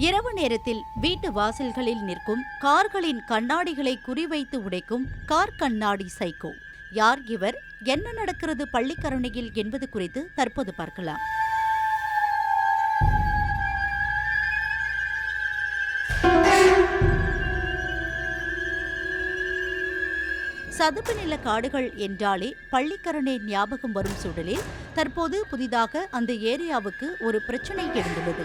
இரவு நேரத்தில் வீட்டு வாசல்களில் நிற்கும் கார்களின் கண்ணாடிகளை குறிவைத்து உடைக்கும் கார் கண்ணாடி சைக்கோ. யார் இவர், என்ன நடக்கிறது பள்ளிக்கரணையில் என்பது குறித்து தற்போது பார்க்கலாம். சதுப்பு நில காடுகள் என்றாலே பள்ளிக்கரணை ஞாபகம் வரும் சூழலில் தற்போது புதிதாக அந்த ஏரியாவுக்கு ஒரு பிரச்சனை எழுந்துள்ளது.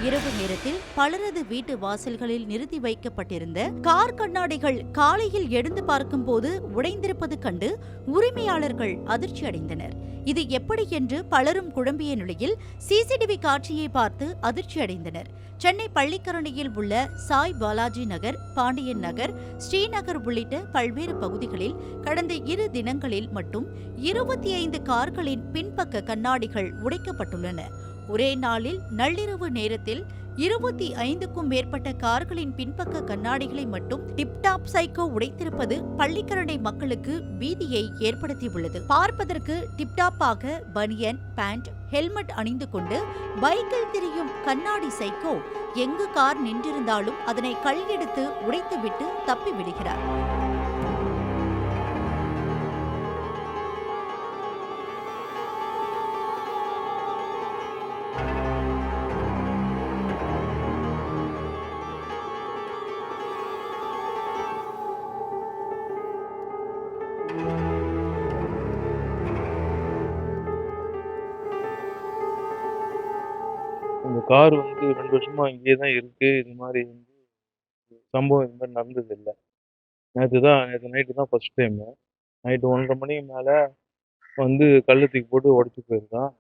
இரவு நேரத்தில் பலரது வீட்டு வாசல்களில் நிறுத்தி வைக்கப்பட்டிருந்த கார் கண்ணாடிகள் காலையில் எழுந்து பார்க்கும்போது உடைந்திருப்பது கண்டு உரிமையாளர்கள் அதிர்ச்சி அடைந்தனர். இது எப்படி என்று பலரும் குழம்பிய நிலையில் சிசிடிவி காட்சியை பார்த்து அதிர்ச்சி அடைந்தனர். சென்னை பள்ளிக்கரணையில் உள்ள சாய் பாலாஜி நகர், பாண்டியன் நகர், ஸ்ரீநகர் உள்ளிட்ட பல்வேறு பகுதிகளில் கடந்த 2 தினங்களில் மட்டும் 25 கார்களின் பின்பக்க கண்ணாடிகள் உடைக்கப்பட்டுள்ளன. ஒரே நாளில் நள்ளிரவு நேரத்தில் 25க்கும் மேற்பட்ட கார்களின் பின்பக்க கண்ணாடிகளை மட்டும் டிப்டாப் சைக்கோ உடைத்திருப்பது பள்ளிக்கரணை மக்களுக்கு பீதியை ஏற்படுத்தியுள்ளது. பார்ப்பதற்கு டிப்டாப்பாக பனியன், பேண்ட், ஹெல்மெட் அணிந்து கொண்டு பைக்கில் திரியும் கண்ணாடி சைக்கோ எங்கு கார் நின்றிருந்தாலும் அதனை கையெடுத்து உடைத்துவிட்டு தப்பிவிடுகிறார். அந்த கார் வந்து 2 வருஷமா இங்கேயே தான் இருக்கு. இது மாரி வந்து சம்பவம் இது மாரி நடந்ததில்ல. நேத்து நைட்டு தான் ஃபர்ஸ்ட் டைமு. நைட்டு 1:30 மணிக்கு மேல வந்து கல்ல தூக்கி போட்டு உடைச்சு போயிருக்கான்.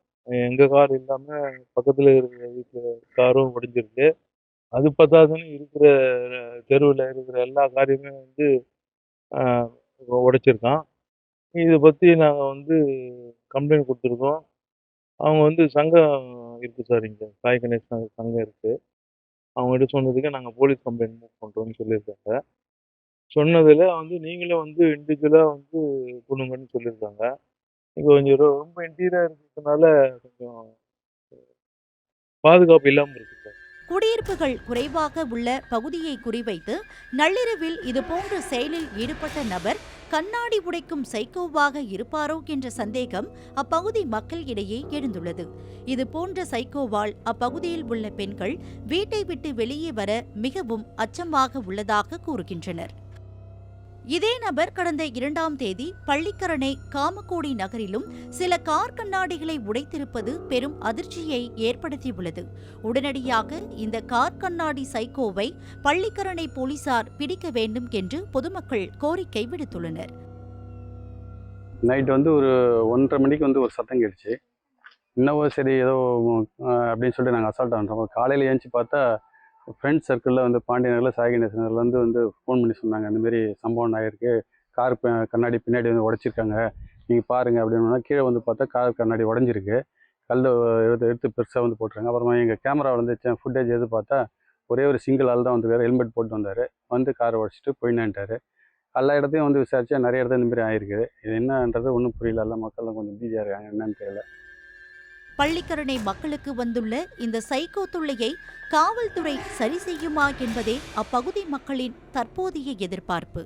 எங்க கார் இல்லாம பக்கத்துல இருக்கிற வீட்ல காரும் உடைஞ்சிருக்கு. அது பத்தாதுன்னு இருக்கிற தெருவுல இருக்கிற எல்லா காரையுமே வந்து அ உடைச்சிருக்கான். இத பத்தி நாங்க வந்து கம்ப்ளைண்ட் குடுத்துருக்கோம். அவங்க வந்து சங்கம் இருக்கு சார் இங்க. சாய் கணேஷ் நகர் சங்கம் இருக்கு. அவங்ககிட்ட சொன்னதுக்கு நாங்க போலீஸ் கம்ப்ளைண்ட் மூவ் பண்றோம்னு சொல்லியிருக்காங்க. சொன்னதுல வந்து நீங்களும் வந்து இண்டிவிஜுவலா வந்து குடுங்கன்னு சொல்லியிருக்காங்க. இங்க கொஞ்சம் ரொம்ப இன்டீரியரா இருக்கிறதுனால கொஞ்சம் பாதுகாப்பு இல்லாம இருக்கு சார். குடியிருப்புகள் குறைவாக உள்ள பகுதியை குறிவைத்து நள்ளிரவில் இதுபோன்ற செயலில் ஈடுபட்ட நபர் கண்ணாடி உடைக்கும் சைக்கோவாக இருப்பாரோ என்ற சந்தேகம் அப்பகுதி மக்கள் இடையே எழுந்துள்ளது. இதுபோன்ற சைக்கோவால் அப்பகுதியில் உள்ள பெண்கள் வீட்டை விட்டு வெளியே வர மிகவும் அச்சமாக உள்ளதாக கூறுகின்றனர். இதே நபர் கடந்த 2ஆம் தேதி பள்ளிக்கரணை காமக்கோடி நகரிலும் சில கார் கண்ணாடிகளை உடைத்திருப்பது பெரும் அதிர்ச்சியை ஏற்படுத்தியுள்ளது. உடனடியாக இந்த கார் கண்ணாடி சைக்கோவை பள்ளிக்கரணை போலீசார் பிடிக்க வேண்டும் என்று பொதுமக்கள் கோரிக்கை விடுத்துள்ளனர். நைட் வந்து ஒரு 1:30 மணிக்கு வந்து ஒரு சத்தம் கேட்டுச்சு. என்னவோ சரி ஏதோ அப்படின்னு சொல்லிட்டு நாங்கள் அசால்ட்டாக வந்துட்டோம். காலையில் ஏஞ்சி பார்த்தா ஃப்ரெண்ட்ஸ் சர்க்கிளில் வந்து பாண்டியநகரில் சாய் கணேஷ் நகர்லேருந்து வந்து ஃபோன் பண்ணி சொன்னாங்க, இந்தமாரி சம்பவம் ஆகிருக்கு, கார் கண்ணாடி பின்னாடி வந்து உடச்சிருக்காங்க, நீங்கள் பாருங்கள் அப்படின்னா கீழே வந்து பார்த்தா கார் கண்ணாடி உடஞ்சிருக்கு. கல் எடுத்து பெருசாக வந்து போட்டுருங்க. அப்புறமா எங்கள் கேமரா வந்து ஃபுட்டேஜ் எது பார்த்தா ஒரே ஒரு சிங்கிள் ஆள் தான் வந்து ஹெல்மெட் போட்டு வந்தார். வந்து காரை உடச்சிட்டு போயினான்ட்டார். எல்லா இடத்தையும் வந்து விசாரித்தா நிறைய இடத்துல இந்தமாரி ஆகிருக்குது. இது என்னன்றது ஒன்றும் புரியல. எல்லா மக்களும் கொஞ்சம் பீதியாக இருக்காங்க, என்னன்னு தெரியல. பள்ளிக்கரணை மக்களுக்கு வந்துள்ள இந்த சைக்கோ தொல்லையை காவல்துறை சரி செய்யுமா என்பதே அப்பகுதி மக்களின் தற்போதைய எதிர்பார்ப்பு.